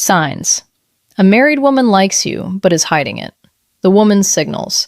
Signs. A married woman likes you, but is hiding it. The woman's signals.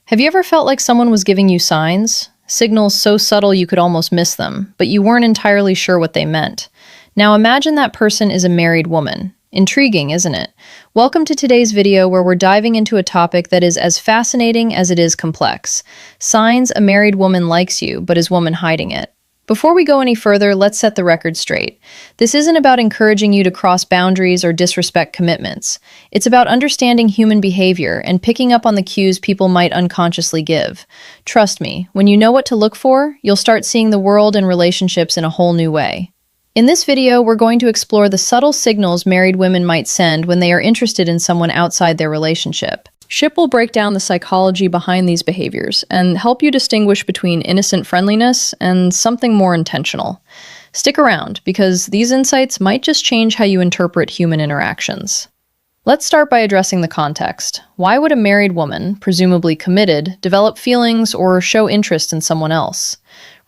Have you ever felt like someone was giving you signs? Signals so subtle you could almost miss them, but you weren't entirely sure what they meant. Now imagine that person is a married woman. Intriguing, isn't it? Welcome to today's video where we're diving into a topic that is as fascinating as it is complex. Signs a married woman likes you, but is woman hiding it. Before we go any further, let's set the record straight. This isn't about encouraging you to cross boundaries or disrespect commitments. It's about understanding human behavior and picking up on the cues people might unconsciously give. Trust me, when you know what to look for, you'll start seeing the world and relationships in a whole new way. In this video, we're going to explore the subtle signals married women might send when they are interested in someone outside their relationship. Ship will break down the psychology behind these behaviors and help you distinguish between innocent friendliness and something more intentional. Stick around, because these insights might just change how you interpret human interactions. Let's start by addressing the context. Why would a married woman, presumably committed, develop feelings or show interest in someone else?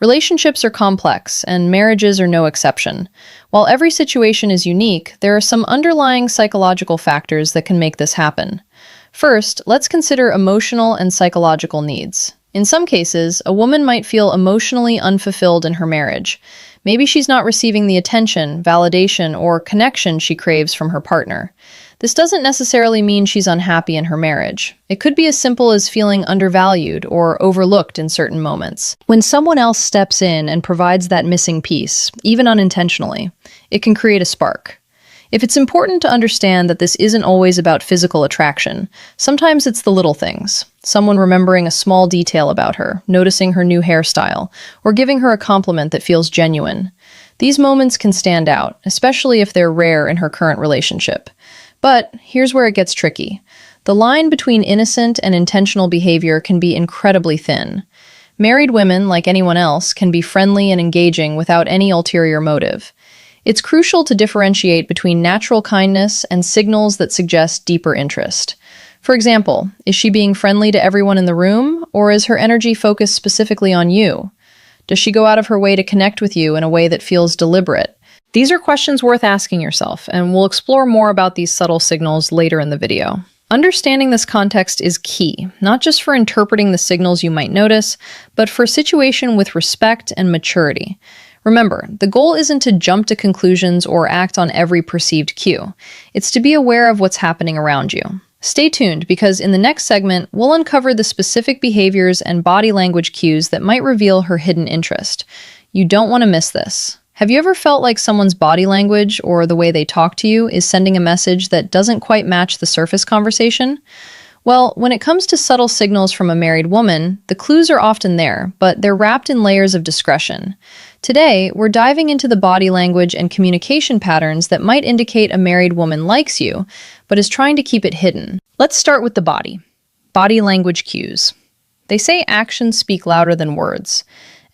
Relationships are complex, and marriages are no exception. While every situation is unique, there are some underlying psychological factors that can make this happen. First, let's consider emotional and psychological needs. In some cases, a woman might feel emotionally unfulfilled in her marriage. Maybe she's not receiving the attention, validation, or connection she craves from her partner. This doesn't necessarily mean she's unhappy in her marriage. It could be as simple as feeling undervalued or overlooked in certain moments. When someone else steps in and provides that missing piece, even unintentionally, it can create a spark. If it's important to understand that this isn't always about physical attraction, sometimes it's the little things. Someone remembering a small detail about her, noticing her new hairstyle, or giving her a compliment that feels genuine. These moments can stand out, especially if they're rare in her current relationship. But here's where it gets tricky. The line between innocent and intentional behavior can be incredibly thin. Married women, like anyone else, can be friendly and engaging without any ulterior motive. It's crucial to differentiate between natural kindness and signals that suggest deeper interest. For example, is she being friendly to everyone in the room, or is her energy focused specifically on you? Does she go out of her way to connect with you in a way that feels deliberate? These are questions worth asking yourself, and we'll explore more about these subtle signals later in the video. Understanding this context is key, not just for interpreting the signals you might notice, but for a situation with respect and maturity. Remember, the goal isn't to jump to conclusions or act on every perceived cue. It's to be aware of what's happening around you. Stay tuned, because in the next segment, we'll uncover the specific behaviors and body language cues that might reveal her hidden interest. You don't want to miss this. Have you ever felt like someone's body language or the way they talk to you is sending a message that doesn't quite match the surface conversation? Well, when it comes to subtle signals from a married woman, the clues are often there, but they're wrapped in layers of discretion. Today, we're diving into the body language and communication patterns that might indicate a married woman likes you, but is trying to keep it hidden. Let's start with the body. Body language cues. They say actions speak louder than words,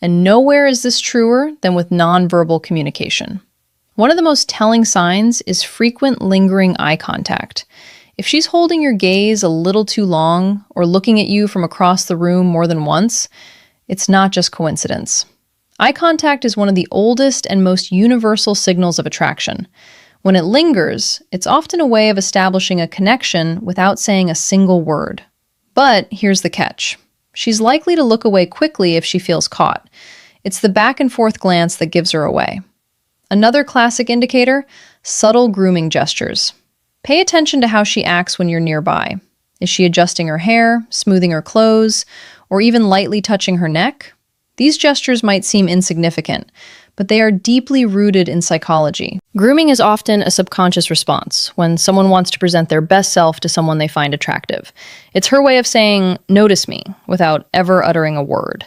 and nowhere is this truer than with nonverbal communication. One of the most telling signs is frequent lingering eye contact. If she's holding your gaze a little too long or looking at you from across the room more than once, it's not just coincidence. Eye contact is one of the oldest and most universal signals of attraction. When it lingers, it's often a way of establishing a connection without saying a single word. But here's the catch. She's likely to look away quickly if she feels caught. It's the back and forth glance that gives her away. Another classic indicator, subtle grooming gestures. Pay attention to how she acts when you're nearby. Is she adjusting her hair, smoothing her clothes, or even lightly touching her neck? These gestures might seem insignificant, but they are deeply rooted in psychology. Grooming is often a subconscious response when someone wants to present their best self to someone they find attractive. It's her way of saying, "Notice me," without ever uttering a word.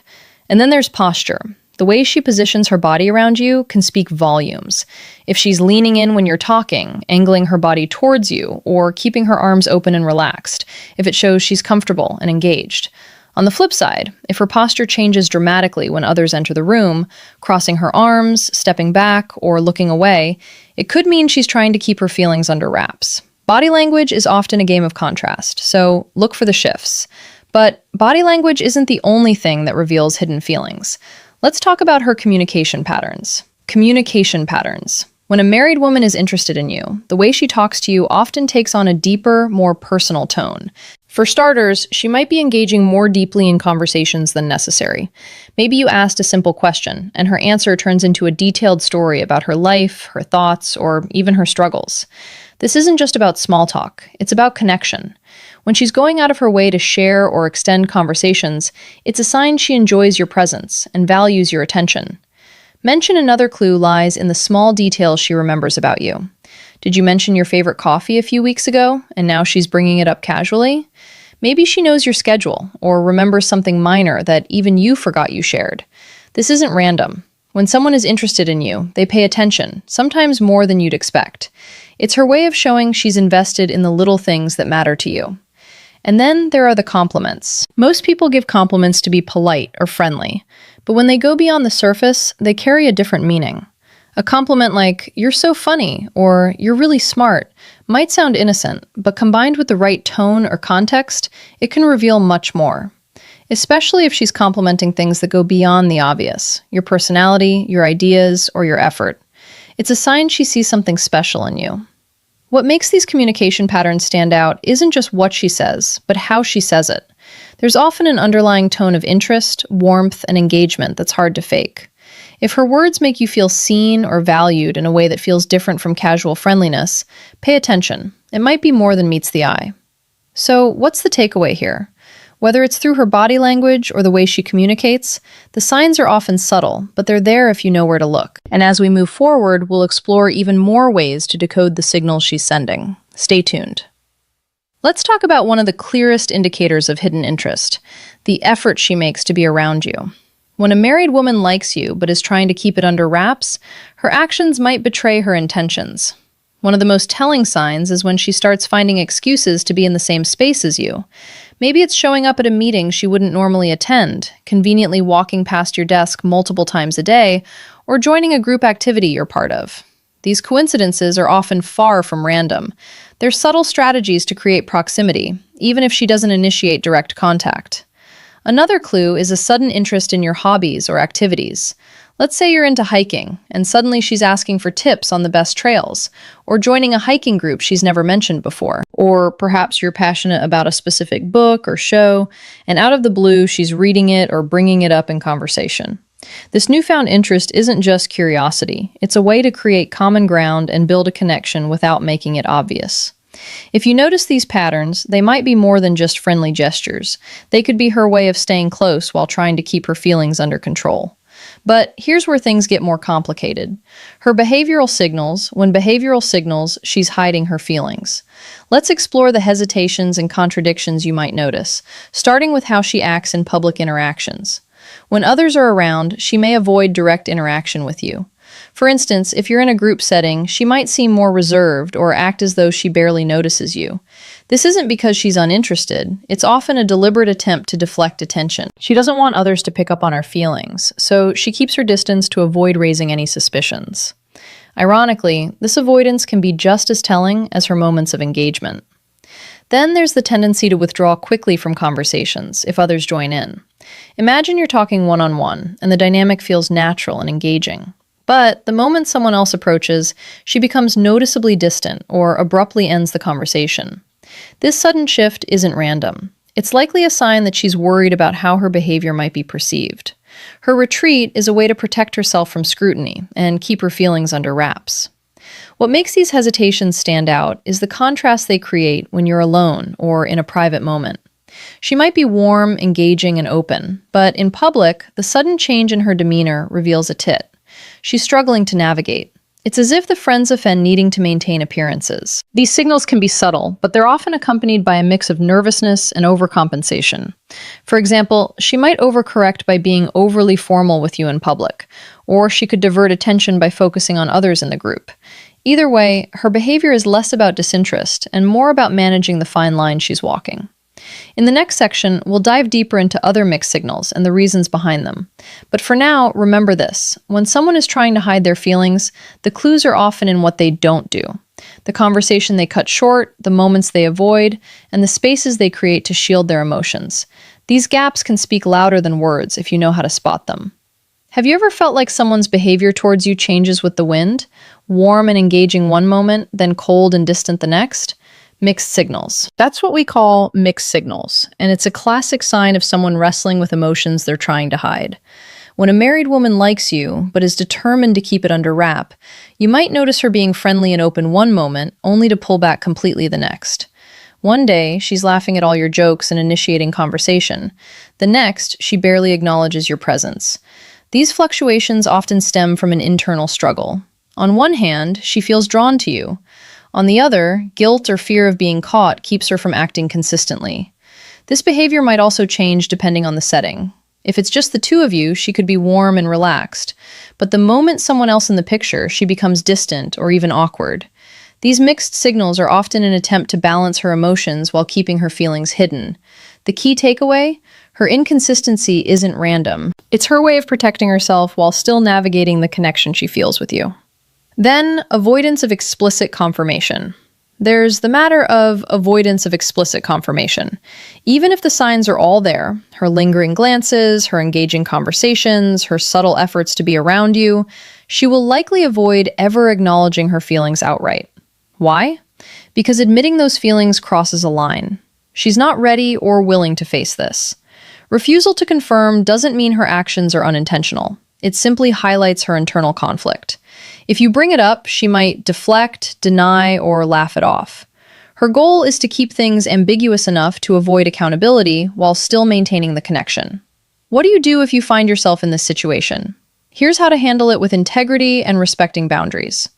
And then there's posture. The way she positions her body around you can speak volumes. If she's leaning in when you're talking, angling her body towards you, or keeping her arms open and relaxed, if it shows she's comfortable and engaged. On the flip side, if her posture changes dramatically when others enter the room, crossing her arms, stepping back, or looking away, it could mean she's trying to keep her feelings under wraps. Body language is often a game of contrast, so look for the shifts. But body language isn't the only thing that reveals hidden feelings. Let's talk about her communication patterns. Communication patterns. When a married woman is interested in you, the way she talks to you often takes on a deeper, more personal tone. For starters, she might be engaging more deeply in conversations than necessary. Maybe you asked a simple question, and her answer turns into a detailed story about her life, her thoughts, or even her struggles. This isn't just about small talk, it's about connection. When she's going out of her way to share or extend conversations, it's a sign she enjoys your presence and values your attention. Mention another clue lies in the small details she remembers about you. Did you mention your favorite coffee a few weeks ago, and now she's bringing it up casually? Maybe she knows your schedule, or remembers something minor that even you forgot you shared. This isn't random. When someone is interested in you, they pay attention, sometimes more than you'd expect. It's her way of showing she's invested in the little things that matter to you. And then there are the compliments. Most people give compliments to be polite or friendly, but when they go beyond the surface, they carry a different meaning. A compliment like, "You're so funny," or "You're really smart," might sound innocent, but combined with the right tone or context, it can reveal much more. Especially if she's complimenting things that go beyond the obvious, your personality, your ideas, or your effort. It's a sign she sees something special in you. What makes these communication patterns stand out isn't just what she says, but how she says it. There's often an underlying tone of interest, warmth, and engagement that's hard to fake. If her words make you feel seen or valued in a way that feels different from casual friendliness, pay attention. It might be more than meets the eye. So, what's the takeaway here? Whether it's through her body language or the way she communicates, the signs are often subtle, but they're there if you know where to look. And as we move forward, we'll explore even more ways to decode the signals she's sending. Stay tuned. Let's talk about one of the clearest indicators of hidden interest, the effort she makes to be around you. When a married woman likes you but is trying to keep it under wraps, her actions might betray her intentions. One of the most telling signs is when she starts finding excuses to be in the same space as you. Maybe it's showing up at a meeting she wouldn't normally attend, conveniently walking past your desk multiple times a day, or joining a group activity you're part of. These coincidences are often far from random. They're subtle strategies to create proximity, even if she doesn't initiate direct contact. Another clue is a sudden interest in your hobbies or activities. Let's say you're into hiking, and suddenly she's asking for tips on the best trails, or joining a hiking group she's never mentioned before. Or perhaps you're passionate about a specific book or show, and out of the blue, she's reading it or bringing it up in conversation. This newfound interest isn't just curiosity. It's a way to create common ground and build a connection without making it obvious. If you notice these patterns, they might be more than just friendly gestures. They could be her way of staying close while trying to keep her feelings under control. But here's where things get more complicated. When behavioral signals, she's hiding her feelings. Let's explore the hesitations and contradictions you might notice, starting with how she acts in public interactions. When others are around, she may avoid direct interaction with you. For instance, if you're in a group setting, she might seem more reserved or act as though she barely notices you. This isn't because she's uninterested. It's often a deliberate attempt to deflect attention. She doesn't want others to pick up on her feelings, so she keeps her distance to avoid raising any suspicions. Ironically, this avoidance can be just as telling as her moments of engagement. Then there's the tendency to withdraw quickly from conversations if others join in. Imagine you're talking one-on-one, and the dynamic feels natural and engaging. But the moment someone else approaches, she becomes noticeably distant or abruptly ends the conversation. This sudden shift isn't random. It's likely a sign that she's worried about how her behavior might be perceived. Her retreat is a way to protect herself from scrutiny and keep her feelings under wraps. What makes these hesitations stand out is the contrast they create when you're alone or in a private moment. She might be warm, engaging, and open, but in public, the sudden change in her demeanor reveals a tit. She's struggling to navigate. It's as if the friends offend needing to maintain appearances. These signals can be subtle, but they're often accompanied by a mix of nervousness and overcompensation. For example, she might overcorrect by being overly formal with you in public, or she could divert attention by focusing on others in the group. Either way, her behavior is less about disinterest and more about managing the fine line she's walking. In the next section, we'll dive deeper into other mixed signals and the reasons behind them. But for now, remember this. When someone is trying to hide their feelings, the clues are often in what they don't do. The conversation they cut short, the moments they avoid, and the spaces they create to shield their emotions. These gaps can speak louder than words if you know how to spot them. Have you ever felt like someone's behavior towards you changes with the wind? Warm and engaging one moment, then cold and distant the next? Mixed signals. That's what we call mixed signals, and it's a classic sign of someone wrestling with emotions they're trying to hide. When a married woman likes you, but is determined to keep it under wrap, you might notice her being friendly and open one moment, only to pull back completely the next. One day, she's laughing at all your jokes and initiating conversation. The next, she barely acknowledges your presence. These fluctuations often stem from an internal struggle. On one hand, she feels drawn to you. On the other, guilt or fear of being caught keeps her from acting consistently. This behavior might also change depending on the setting. If it's just the two of you, she could be warm and relaxed. But the moment someone else in the picture, she becomes distant or even awkward. These mixed signals are often an attempt to balance her emotions while keeping her feelings hidden. The key takeaway? Her inconsistency isn't random. It's her way of protecting herself while still navigating the connection she feels with you. Then, avoidance of explicit confirmation. There's the matter of avoidance of explicit confirmation. Even if the signs are all there, her lingering glances, her engaging conversations, her subtle efforts to be around you, she will likely avoid ever acknowledging her feelings outright. Why? Because admitting those feelings crosses a line. She's not ready or willing to face this. Refusal to confirm doesn't mean her actions are unintentional. It simply highlights her internal conflict. If you bring it up, she might deflect, deny, or laugh it off. Her goal is to keep things ambiguous enough to avoid accountability while still maintaining the connection. What do you do if you find yourself in this situation? Here's how to handle it with integrity and respecting boundaries.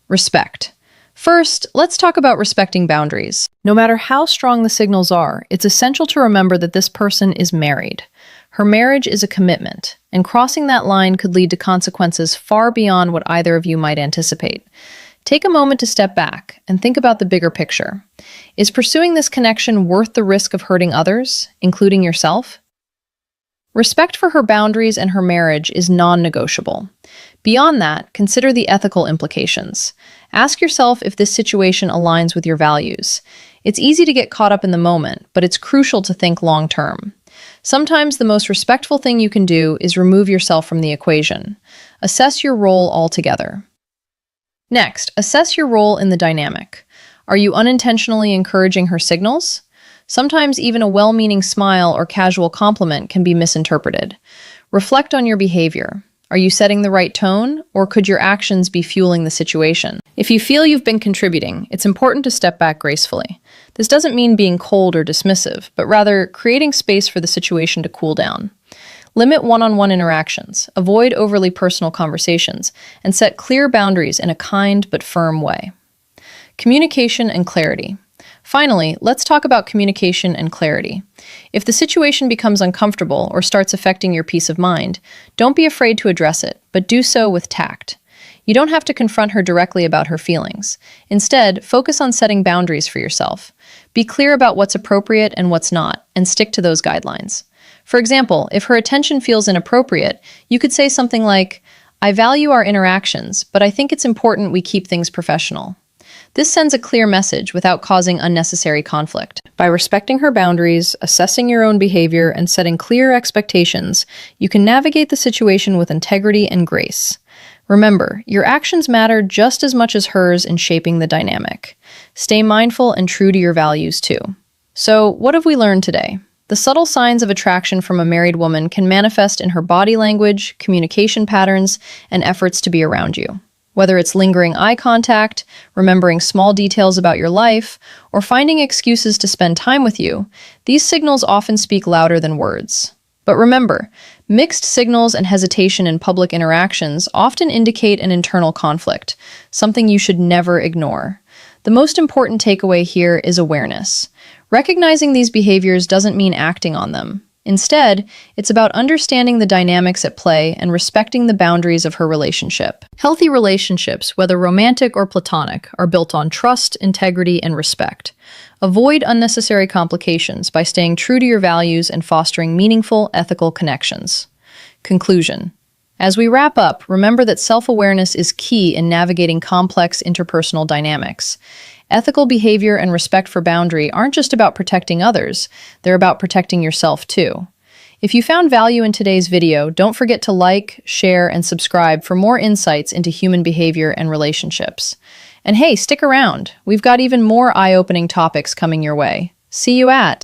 Respect. First, let's talk about respecting boundaries. No matter how strong the signals are, it's essential to remember that this person is married. Her marriage is a commitment, and crossing that line could lead to consequences far beyond what either of you might anticipate. Take a moment to step back and think about the bigger picture. Is pursuing this connection worth the risk of hurting others, including yourself? Respect for her boundaries and her marriage is non-negotiable. Beyond that, consider the ethical implications. Ask yourself if this situation aligns with your values. It's easy to get caught up in the moment, but it's crucial to think long-term. Sometimes the most respectful thing you can do is remove yourself from the equation. Assess your role altogether. Next, assess your role in the dynamic. Are you unintentionally encouraging her signals? Sometimes even a well-meaning smile or casual compliment can be misinterpreted. Reflect on your behavior. Are you setting the right tone, or could your actions be fueling the situation? If you feel you've been contributing, it's important to step back gracefully. This doesn't mean being cold or dismissive, but rather creating space for the situation to cool down. Limit one-on-one interactions, avoid overly personal conversations, and set clear boundaries in a kind but firm way. Communication and clarity. Finally, let's talk about communication and clarity. If the situation becomes uncomfortable or starts affecting your peace of mind, don't be afraid to address it, but do so with tact. You don't have to confront her directly about her feelings. Instead, focus on setting boundaries for yourself. Be clear about what's appropriate and what's not, and stick to those guidelines. For example, if her attention feels inappropriate, you could say something like, "I value our interactions, but I think it's important we keep things professional." This sends a clear message without causing unnecessary conflict. By respecting her boundaries, assessing your own behavior, and setting clear expectations, you can navigate the situation with integrity and grace. Remember, your actions matter just as much as hers in shaping the dynamic. Stay mindful and true to your values too. So, what have we learned today? The subtle signs of attraction from a married woman can manifest in her body language, communication patterns, and efforts to be around you. Whether it's lingering eye contact, remembering small details about your life, or finding excuses to spend time with you, these signals often speak louder than words. But remember, mixed signals and hesitation in public interactions often indicate an internal conflict, something you should never ignore. The most important takeaway here is awareness. Recognizing these behaviors doesn't mean acting on them. Instead, it's about understanding the dynamics at play and respecting the boundaries of her relationship. Healthy relationships, whether romantic or platonic, are built on trust, integrity, and respect. Avoid unnecessary complications by staying true to your values and fostering meaningful, ethical connections. Conclusion. As we wrap up, remember that self-awareness is key in navigating complex interpersonal dynamics. Ethical behavior and respect for boundary aren't just about protecting others, they're about protecting yourself too. If you found value in today's video, don't forget to like, share, and subscribe for more insights into human behavior and relationships. And hey, stick around. We've got even more eye-opening topics coming your way. See you at